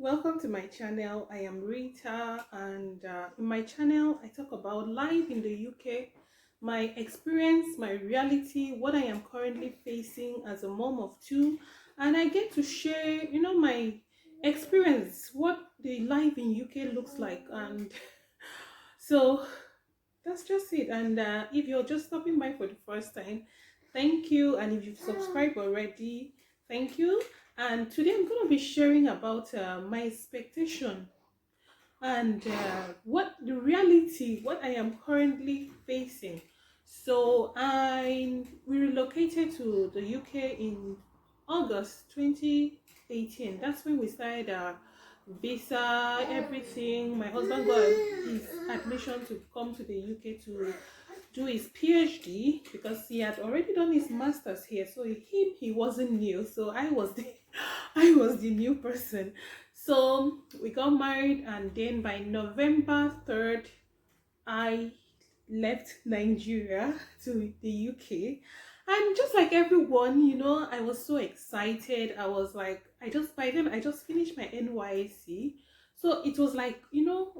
Welcome to my channel. I am Rita, and in my channel, I talk about life in the UK, my experience, my reality, what I am currently facing as a mom of two, and I get to share, my experience, what the life in UK looks like, and so that's just it. And if you're just stopping by for the first time, thank you. And if you've subscribed already, thank you. And today I'm going to be sharing about my expectation and what the reality, what I am currently facing. So we relocated to the UK in August 2018. That's when we started our visa, everything. My husband got his admission to come to the UK to do his PhD because he had already done his masters here. So he wasn't new. So I was the I was the new person. So we got married, and then by November 3rd, I left Nigeria to the UK. And just like everyone, I was so excited. I was like, by then I just finished my NYC. So it was like,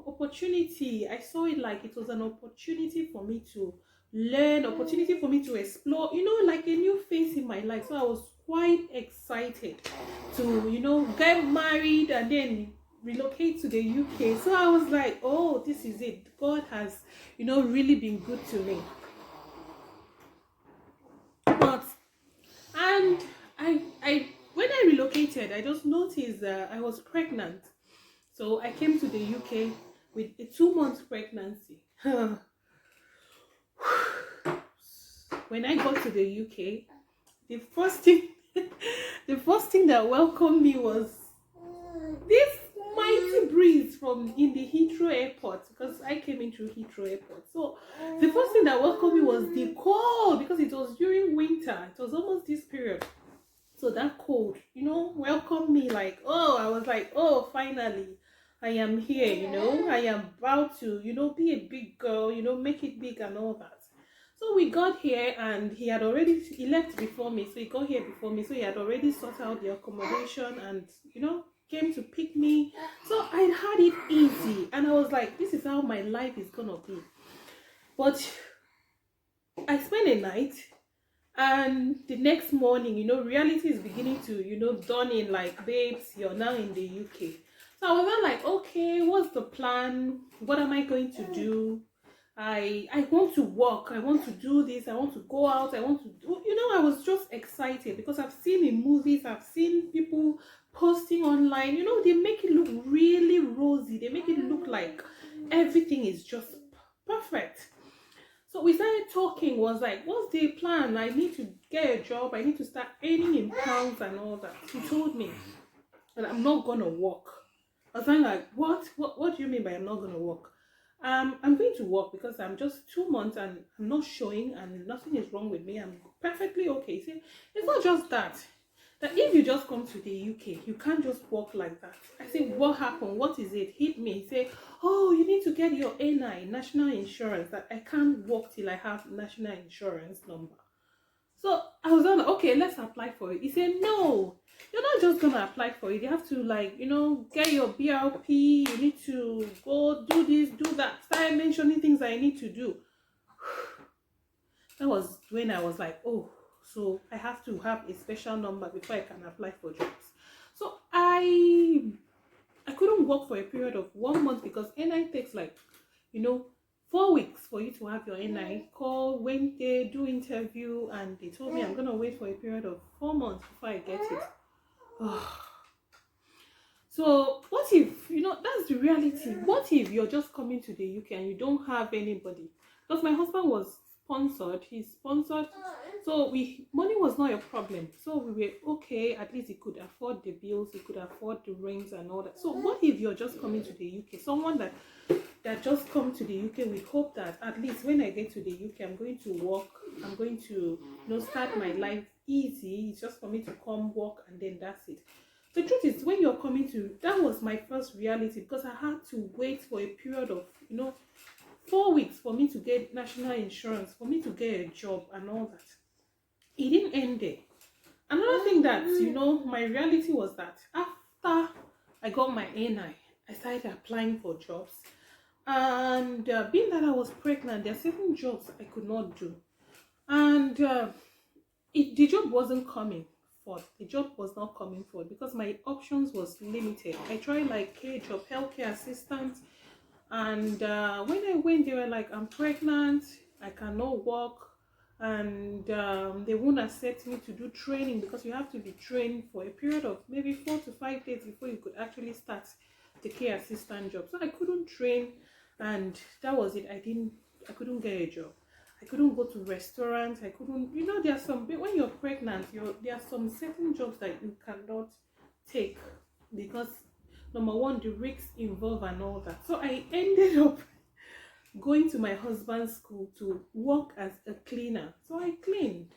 opportunity. I saw it like it was an opportunity for me to learn, opportunity for me to explore, like a new phase in my life. So I was quite excited to, get married and then relocate to the UK. So I was like, oh, this is it. God has, really been good to me. But and I when I relocated, I just noticed that I was pregnant. So I came to the UK with a 2 month pregnancy. When I got to the UK, the first thing the first thing that welcomed me was this mighty breeze from in the Heathrow airport, because I came in through Heathrow airport. So the first thing that welcomed me was the cold, because it was during winter. It was almost this period. So that cold, welcomed me like, oh, I was like, oh, finally, I am here, I am about to, be a big girl, make it big and all that. So we got here, and he left before me. So he got here before me. So he had already sorted out the accommodation and, came to pick me. So I had it easy. And I was like, this is how my life is going to be. But I spent a night, and the next morning, reality is beginning to, dawn in, like, babes, you're now in the UK. So I was not like, okay, what's the plan? What am I going to do? I want to work. I want to do this. I want to go out. I want to do, I was just excited because I've seen in movies, I've seen people posting online, they make it look really rosy. They make it look like everything is just perfect. So we started talking, was like, what's the plan? I need to get a job. I need to start earning in pounds and all that. He told me that I'm not going to work. I was like, what do you mean by I'm not going to work? I'm going to work because I'm just 2 months and I'm not showing and nothing is wrong with me. I'm perfectly okay. See, it's not just that. That if you just come to the UK, you can't just walk like that. I say, what happened? What is it? Hit me. Say, oh, you need to get your NI, national insurance. That I can't walk till I have national insurance number. So I was like, okay, let's apply for it. He said, no, you're not just gonna apply for it. You have to, like, get your BRP. You need to go do this, do that. Start mentioning things I need to do. That was when I was like, oh, so I have to have a special number before I can apply for jobs. So I couldn't work for a period of 1 month because NI takes, like, 4 weeks for you to have your NI. Call, went there, do interview, and they told me I'm gonna wait for a period of 4 months before I get it. So what if, that's the reality. What if you're just coming to the UK and you don't have anybody? Because my husband was sponsored, he's sponsored, so money was not a problem. So we were okay, at least he could afford the bills, he could afford the rents and all that. So what if you're just coming to the UK, someone that just come to the UK with hope that at least when I get to the UK, I'm going to work, I'm going to, start my life easy. It's just for me to come work and then that's it. The truth is, when you're coming to, that was my first reality, because I had to wait for a period of, 4 weeks for me to get national insurance, for me to get a job and all that. It didn't end there. Another thing that, my reality was that after I got my NI. I started applying for jobs. And being that I was pregnant, there are certain jobs I could not do. And the job wasn't coming forth. The job was not coming forth because my options was limited. I tried like care job, healthcare assistant. And when I went, they were like, I'm pregnant, I cannot walk, and they won't accept me to do training because you have to be trained for a period of maybe 4 to 5 days before you could actually start the care assistant job. So I couldn't train, and that was it. I couldn't get a job. I couldn't go to restaurants. I couldn't, there are some, when you're pregnant, there are some certain jobs that you cannot take because number one, the risks involved and all that. So I ended up going to my husband's school to work as a cleaner. So I cleaned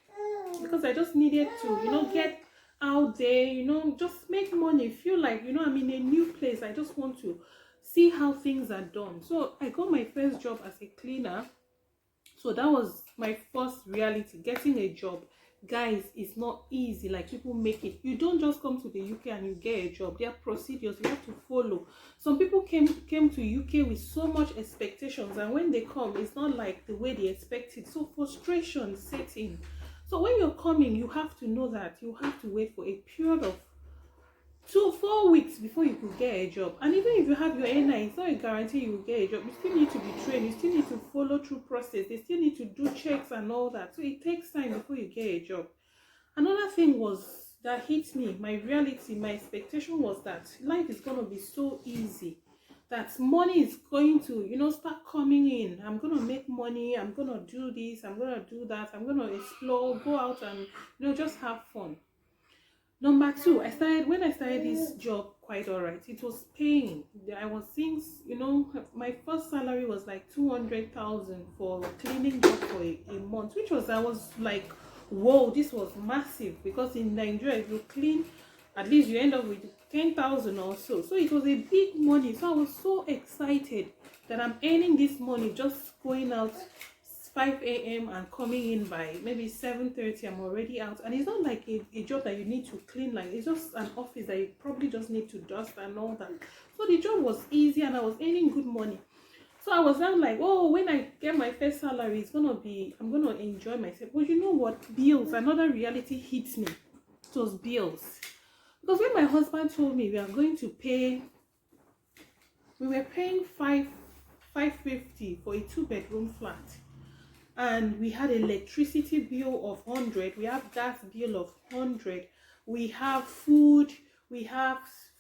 because I just needed to, get out there, just make money, feel like, I'm in a new place. I just want to see how things are done. So I got my first job as a cleaner. So that was my first reality, getting a job. Guys, it's not easy like people make it. You don't just come to the UK and you get a job. There are procedures you have to follow. Some people came to UK with so much expectations, and when they come, it's not like the way they expected. So frustration sets in. So when you're coming, you have to know that you have to wait for a period of 4 weeks before you could get a job. And even if you have your NI, it's not a guarantee you will get a job. You still need to be trained. You still need to follow through process. They still need to do checks and all that. So it takes time before you get a job. Another thing was that hit me, my reality, my expectation was that life is going to be so easy, that money is going to, start coming in. I'm going to make money. I'm going to do this. I'm going to do that. I'm going to explore, go out and, just have fun. Number two, when I started this job quite alright. It was paying. I was seeing, my first salary was like 200,000 for a cleaning job for a month, I was like, whoa, this was massive, because in Nigeria, if you clean, at least you end up with 10,000 or so. So it was a big money. So I was so excited that I'm earning this money just going out 5 a.m. and coming in by maybe 7:30. I'm already out, and it's not like a job that you need to clean. Like, it's just an office that you probably just need to dust and all that. So the job was easy and I was earning good money. So I was now like, oh, when I get my first salary, I'm gonna enjoy myself. But you know what? Bills, another reality hits me. It was bills. Because when my husband told me we were paying 550 for a 2-bedroom flat. And we had electricity bill of 100, we have gas bill of 100, we have food, we have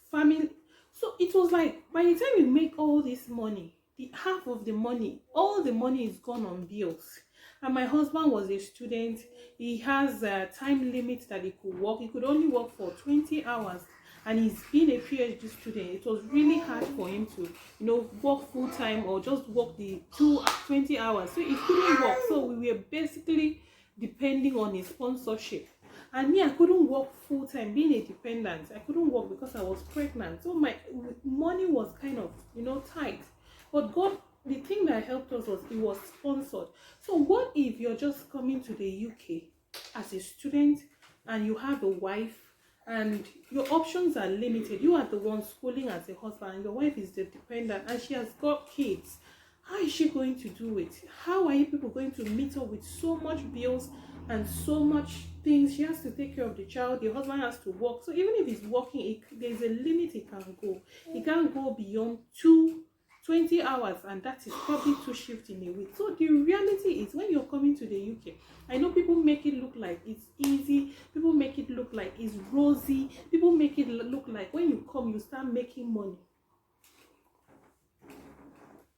family. So it was like, by the time we make all this money, half of the money, all the money is gone on bills. And my husband was a student. He has a time limit that he could work. He could only work for 20 hours. And he's been a PhD student. It was really hard for him to, work full time or just work the 20 hours. So he couldn't work. So we were basically depending on his sponsorship. And me, I couldn't work full time, being a dependent. I couldn't work because I was pregnant. So my money was kind of, tight. But God, the thing that helped us was it was sponsored. So what if you're just coming to the UK as a student and you have a wife, and your options are limited? You are the one schooling as a husband, and your wife is the dependent, and she has got kids. How is she going to do it? How are you people going to meet up with so much bills and so much things? She has to take care of the child. The husband has to work. So even if he's working, there's a limit he can go. He can't go beyond 20 hours, and that is probably 2 shifts in a week. So the reality is, when you're coming to the UK, I know people make it look like it's easy, people make it look like it's rosy, people make it look like when you come, you start making money.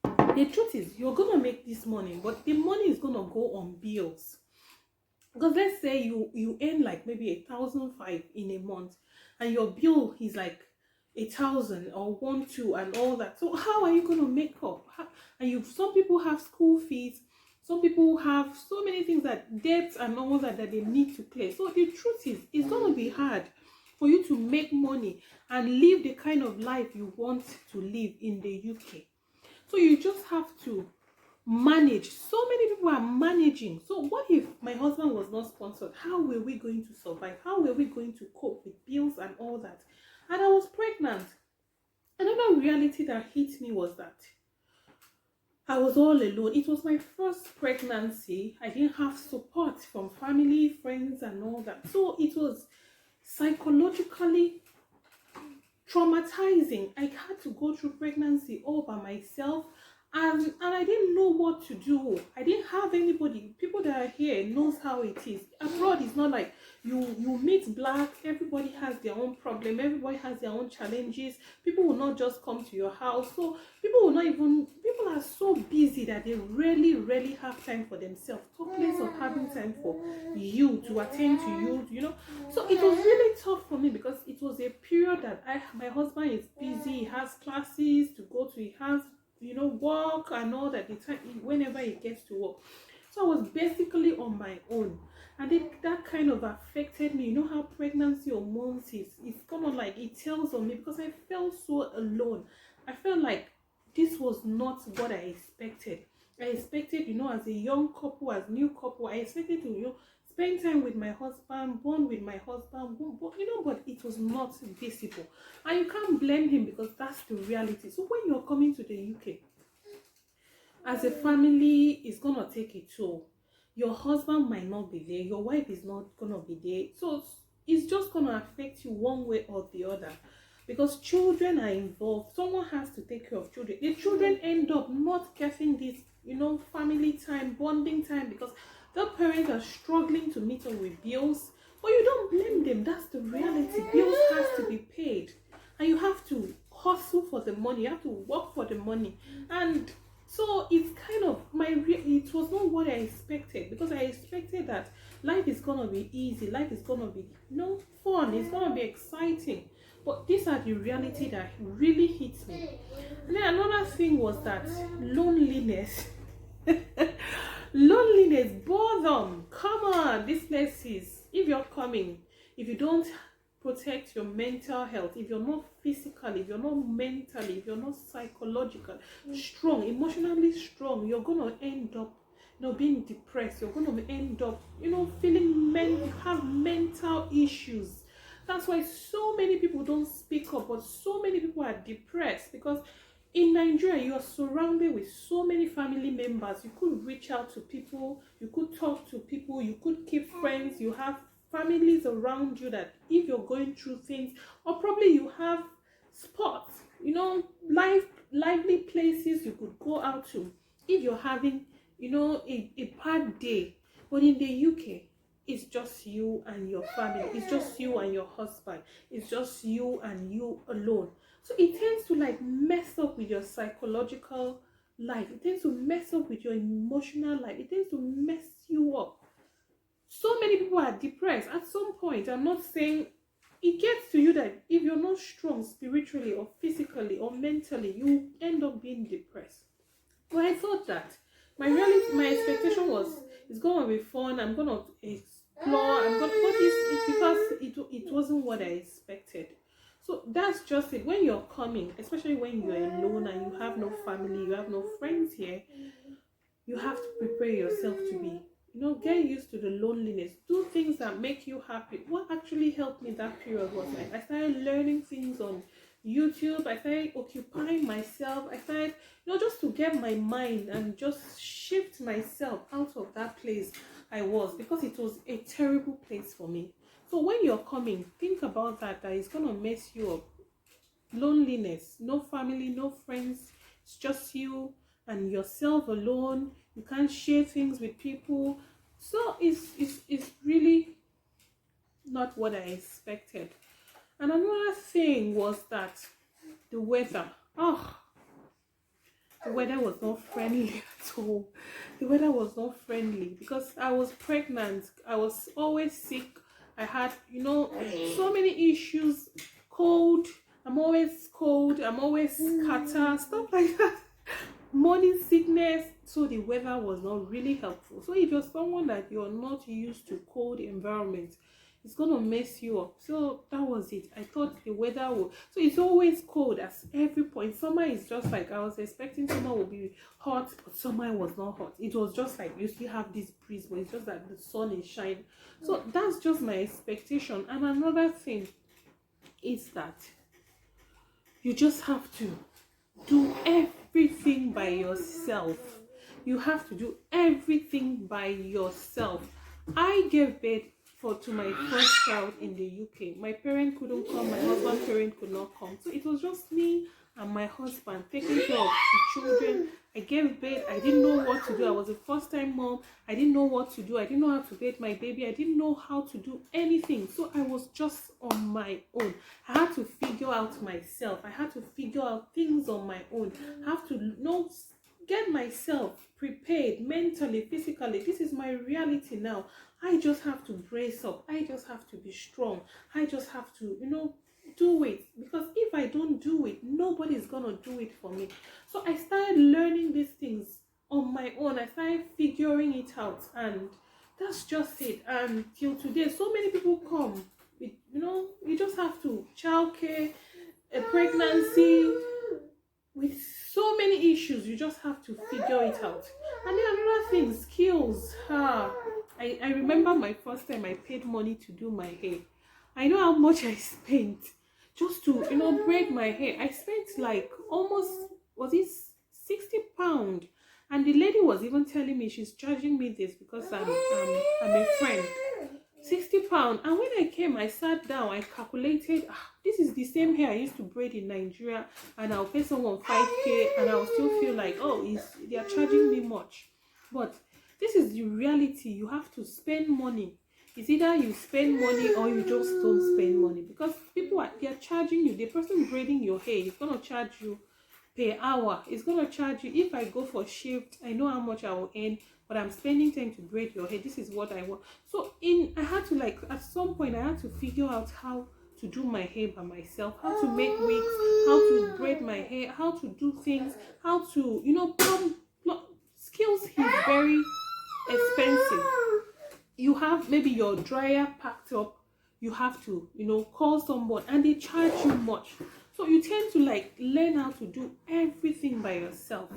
The truth is, you're gonna make this money, but the money is gonna go on bills. Because let's say you earn like maybe 1,500 in a month, and your bill is like 1,000 or 1,200 and all that. So how are you going to make up? And some people have school fees, some people have so many things, that debts and all that they need to clear. So the truth is, it's going to be hard for you to make money and live the kind of life you want to live in the UK. So you just have to manage. So many people are managing. So what if my husband was not sponsored? How were we going to survive? How were we going to cope with bills and all that? And I was pregnant. Another reality that hit me was that I was all alone. It was my first pregnancy. I didn't have support from family, friends, and all that. So it was psychologically traumatizing. I had to go through pregnancy all by myself, and I didn't know what to do. I didn't have anybody. People that are here knows how it is. Abroad it's not like you meet black, everybody has their own problem, everybody has their own challenges. People will not just come to your house. So people are so busy that they really have time for themselves, talk less of having time for you, to attend to you. So it was really tough for me because it was a period that my husband is busy, he has classes to go to, he has work and all that, the time whenever he gets to work. So I was basically on my own, and that kind of affected me. You know how pregnancy or months is, it's kind of like it tells on me, because I felt so alone. I felt like this was not what I expected. I expected, as a young couple, as new couple, I expected to, spend time with my husband, bond with my husband, but it was not visible. And you can't blame him, because that's the reality. So when you're coming to the UK, as a family, it's gonna take a toll. Your husband might not be there, your wife is not gonna be there. So it's just gonna affect you one way or the other, because children are involved. Someone has to take care of children. The children end up not getting this, family time, bonding time, because the parents are struggling to meet up with bills. But you don't blame them. That's the reality. Bills has to be paid, and you have to hustle for the money. You have to work for the money. And so it's kind of it was not what I expected, because I expected that life is gonna be easy, life is gonna be fun, it's gonna be exciting. But these are the reality that really hits me. And then another thing was that loneliness. Loneliness, boredom. Come on, these places. If you're coming, if you don't protect your mental health, if you're not physically, if you're not mentally, if you're not psychologically strong, emotionally strong, you're gonna end up being depressed. You're gonna end up feeling have mental issues. That's why so many people don't speak up, but so many people are depressed, because in Nigeria, you are surrounded with so many family members. You could reach out to people, you could talk to people, you could keep friends, you have families around you that if you're going through things, or probably you have spots, lively places you could go out to if you're having, a bad day. But in the UK, it's just you and your family, it's just you and your husband, it's just you and you alone. So it tends to mess up with your psychological life, it tends to mess up with your emotional life, it tends to mess you up. So many people are depressed at some point. I'm not saying, it gets to you that if you're not strong spiritually or physically or mentally, you end up being depressed. But I thought that my expectation was, it's gonna be fun, I'm gonna explore, but it's because it wasn't what I expected. So that's just it. When you're coming, especially when you're alone and you have no family, you have no friends here, you have to prepare yourself to be, get used to the loneliness. Do things that make you happy. What actually helped me that period was I started learning things on YouTube. I started occupying myself. I started, just to get my mind and just shift myself out of that place I was, because it was a terrible place for me. So when you're coming, think about that it's gonna mess you up. Loneliness, no family, no friends, it's just you and yourself alone. You can't share things with people. So it's really not what I expected. And another thing was that the weather. The weather was not friendly at all. The weather was not friendly because I was pregnant. I was always sick. I had, so many issues. Cold. I'm always cold. I'm always scatter, stuff like that. Morning sickness. So the weather was not really helpful. So if you're someone that you're not used to cold environments, it's gonna mess you up. So that was it. I thought the weather would, so it's always cold at every point. Summer is just like, I was expecting summer would be hot, but summer was not hot. It was just like you still have this breeze, but it's just that the sun is shining. So that's just my expectation. And another thing is that You just have to do everything by yourself. You have to do everything by yourself. I gave birth to my first child in the UK. My parent couldn't come, my husband's parent could not come. So it was just me and my husband taking care of the children. I gave birth. I didn't know what to do. I was a first-time mom. I didn't know what to do. I didn't know how to bathe my baby. I didn't know how to do anything. So I was just on my own. I had to figure out myself. I had to figure out things on my own. I have to get myself prepared mentally, physically. This is my reality now. I just have to brace up. I just have to be strong. I just have to, do it. Because if I don't do it, nobody's gonna do it for me. So I started learning these things on my own. I started figuring it out, and that's just it. And till today, so many people come with, you just have to childcare, a pregnancy, with so many issues. You just have to figure it out. And then another thing, skills. I remember my first time I paid money to do my hair. I know how much I spent just to braid my hair. I spent like almost, was it £60? And the lady was even telling me she's charging me this because I'm a friend. £60. And when I came, I sat down, I calculated, this is the same hair I used to braid in Nigeria, and I'll pay someone 5k and I'll still feel like, they are charging me much. But this is the reality. You have to spend money. It's either you spend money or you just don't spend money, because they are charging you. The person braiding your hair is going to charge you per hour. It's going to charge you. If I go for shift, I know how much I will earn, but I'm spending time to braid your hair. This is what I want. So I had to, at some point, I had to figure out how to do my hair by myself, how to make wigs, how to braid my hair, how to do things, how to, skills is very expensive. You have maybe your dryer packed up, you have to, call someone, and they charge you much. So you tend to learn how to do everything by yourself.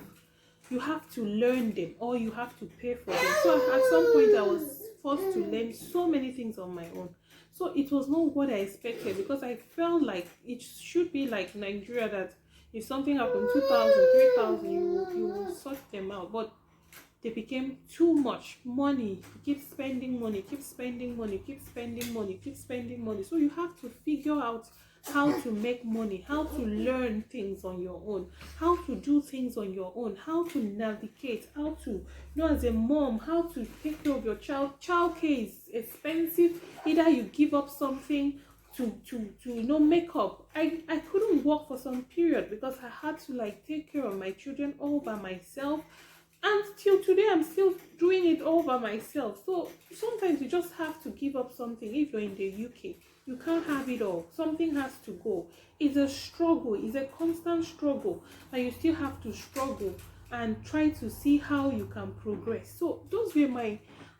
You have to learn them, or you have to pay for them. So at some point I was forced to learn so many things on my own. So it was not what I expected, because I felt like it should be like Nigeria, that if something happened, 2,000, 3,000, you will sort them out. But they became too much money. You keep spending money, keep spending money, keep spending money, keep spending money. So you have to figure out how to make money, how to learn things on your own, how to do things on your own, how to navigate, how to, as a mom, how to take care of your child. Childcare is expensive. Either you give up something to make up. I couldn't work for some period because I had to take care of my children all by myself. And till today, I'm still doing it all by myself. So sometimes you just have to give up something. If you're in the UK, you can't have it all. Something has to go. It's a struggle. It's a constant struggle. And you still have to struggle and try to see how you can progress. So those were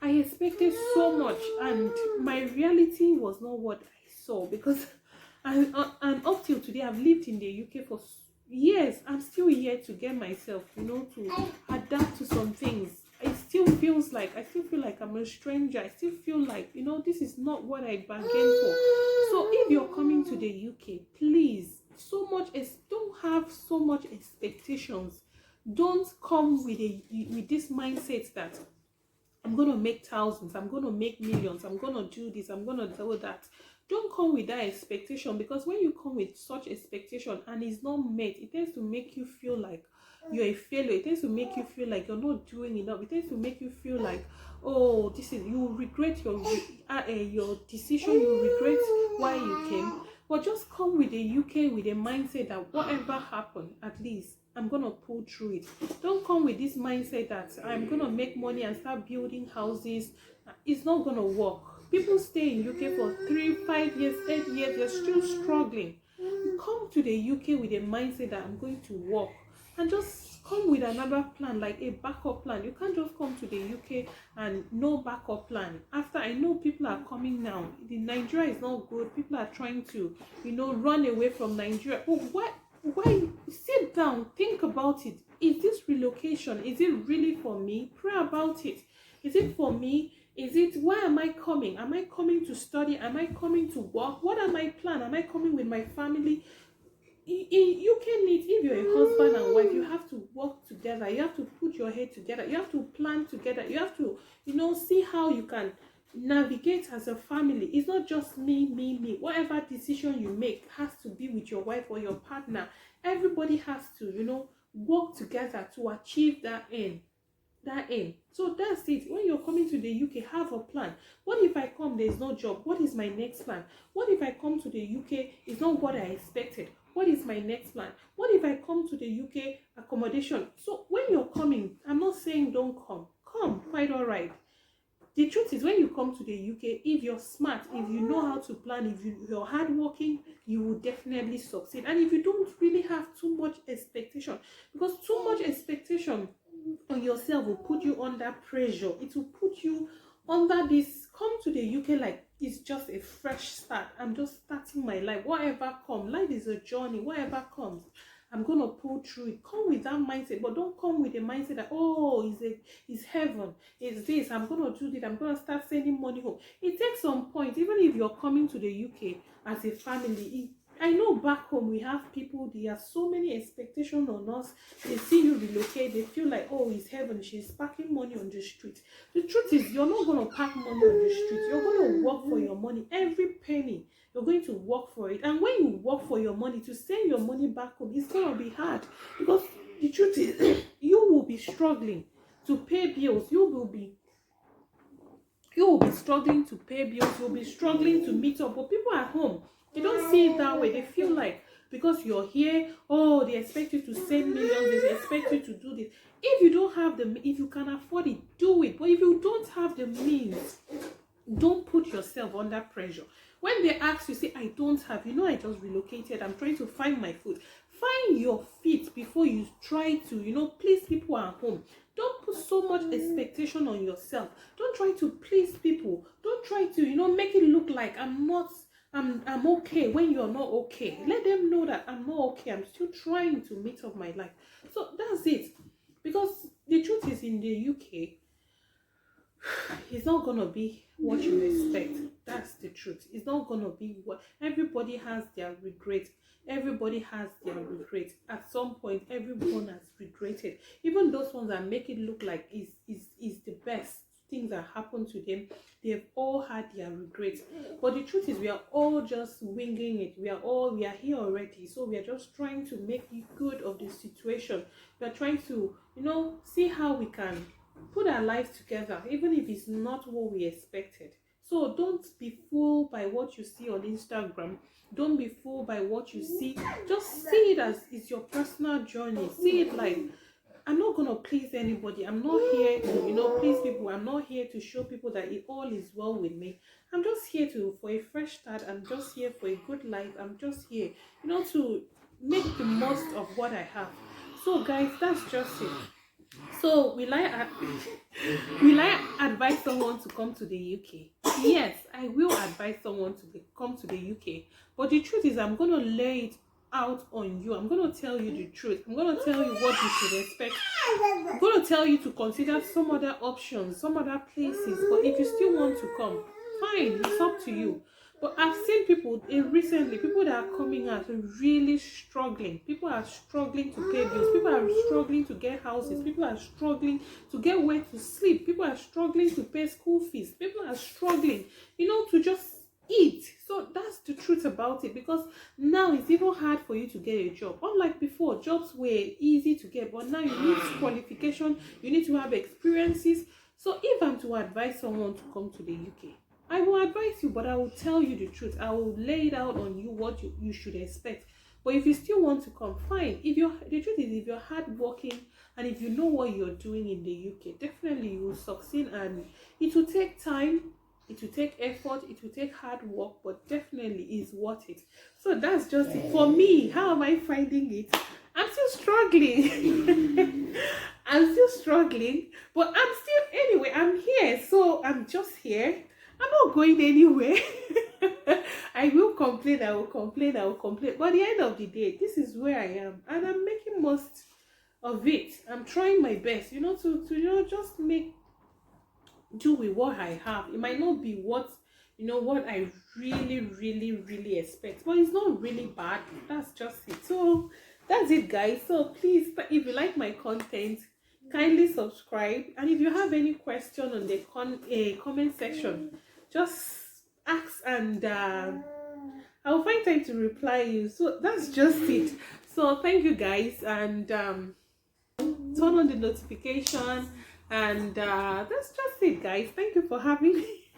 I expected so much, and my reality was not what I saw, because and up till today, I've lived in the UK for years. I'm still here to get myself, to adapt to some things. I still feel like I'm a stranger. I still feel like, this is not what I bargained for. So if you're coming to the UK, please, don't have so much expectations. Don't come with this mindset that I'm going to make thousands, I'm going to make millions, I'm going to do this, I'm going to do that. Don't come with that expectation, because when you come with such expectation and it's not met, it tends to make you feel like you're a failure. It tends to make you feel like you're not doing enough. It tends to make you feel like, you regret your decision, you regret why you came. But just come with the UK with a mindset that whatever happened, at least I'm gonna pull through it. Don't come with this mindset that I'm gonna make money and start building houses. It's not gonna work. People stay in UK for 3, 5 years, 8 years, they're still struggling. You come to the UK with a mindset that I'm going to work, and just come with another plan, like a backup plan. You can't just come to the UK and no backup plan. After, I know people are coming now. The Nigeria is not good. People are trying to, run away from Nigeria. But why? Sit down, think about it. Is this relocation? Is it really for me? Pray about it. Is it for me? Why am I coming? Am I coming to study? Am I coming to work? What are my plans? Am I coming with my family? in UK needs, if you're a husband and wife, you have to work together. You have to put your head together. You have to plan together. You have to, see how you can navigate as a family. It's not just me. Whatever decision you make has to be with your wife or your partner. Everybody has to, work together to achieve that end. So that's it. When you're coming to the UK, have a plan. What if I come, there's no job? What is my next plan? What if I come to the UK, it's not what I expected? What is my next plan? What if I come to the UK, accommodation? So when you're coming, I'm not saying don't come, quite all right. The truth is, when you come to the UK, if you're smart, if you know how to plan, if you're hardworking, you will definitely succeed. And if you don't really have too much expectation, because too much expectation on yourself will put you under pressure. It will put you under this, come to the UK like it's just a fresh start. I'm just starting my life. Whatever comes, life is a journey. Whatever comes, I'm gonna pull through it. Come with that mindset, but don't come with a mindset that, oh, it's heaven, it's this, I'm gonna do this, I'm gonna start sending money home. It takes some point. Even if you're coming to the UK as a family, I know back home we have people, there are so many expectations on us. They see you relocate, they feel like, oh, it's heaven, she's packing money on the street. The truth is, you're not going to pack money on the street. You're going to work for your money. Every penny, you're going to work for it. And when you work for your money, to send your money back home, it's going to be hard. Because the truth is, you will be struggling to pay bills. You will be struggling to pay bills. You'll be struggling to meet up. But people at home, they don't see it that way. They feel like because you're here, oh, they expect you to send millions, they expect you to do this. If you don't have if you can afford it, do it. But if you don't have the means, don't put yourself under pressure. When they ask you, say, I don't have, I just relocated, I'm trying to find my food. Find your feet before you try to, please people at home. Don't put so much expectation on yourself. Don't try to please people. Don't try to, make it look like I'm okay when you're not okay. Let them know that I'm not okay. I'm still trying to meet up my life. So that's it. Because the truth is, in the UK, it's not gonna be what you expect. That's the truth. It's not gonna be what everybody has their regret. Everybody has their regret. At some point, everyone has regretted. Even those ones that make it look like is the best things that happen to them, they've all had their regrets. But the truth is, we are all just winging it. We are here already, so we are just trying to make good of the situation. We are trying to see how we can put our lives together, even if it's not what we expected. So don't be fooled by what you see on Instagram. Don't be fooled by what you see. Just see it as it's your personal journey. See it like, I'm not going to please anybody. I'm not here to, please people. I'm not here to show people that it all is well with me. I'm just here for a fresh start. I'm just here for a good life. I'm just here, to make the most of what I have. So guys, that's just it. So will I advise someone to come to the UK? Yes, I will advise someone to come to the UK. But the truth is, I'm going to lay it out on you. I'm going to tell you the truth. I'm going to tell you what you should expect. I'm going to tell you to consider some other options, some other places. But if you still want to come, fine, it's up to you. But I've seen people recently, people that are coming out really struggling. People are struggling to pay bills. People are struggling to get houses. People are struggling to get where to sleep. People are struggling to pay school fees. People are struggling, to just eat. So that's the truth about it, because now it's even hard for you to get a job. Unlike before, jobs were easy to get, but now you need qualification, you need to have experiences. So if I'm to advise someone to come to the UK, I will advise you, but I will tell you the truth. I will lay it out on you what you should expect. But if you still want to come, fine. The truth is, if you're hardworking and if you know what you're doing in the UK, definitely you will succeed. And it will take time, it will take effort, it will take hard work, but definitely is worth it. So that's just it. For me, how am I finding it? I'm still struggling. I'm still struggling, but anyway, I'm here. So I'm just here. I'm not going anywhere. I will complain. But at the end of the day, this is where I am, and I'm making most of it. I'm trying my best, to just do with what I have. It might not be what you know, what I really expect. But it's not really bad. That's just it. So that's it, guys. So please, if you like my content, kindly subscribe. And if you have any question on the comment section, just ask, and I'll find time to reply you. So that's just it. So thank you, guys, and turn on the notification, and that's just it, guys. Thank you for having me.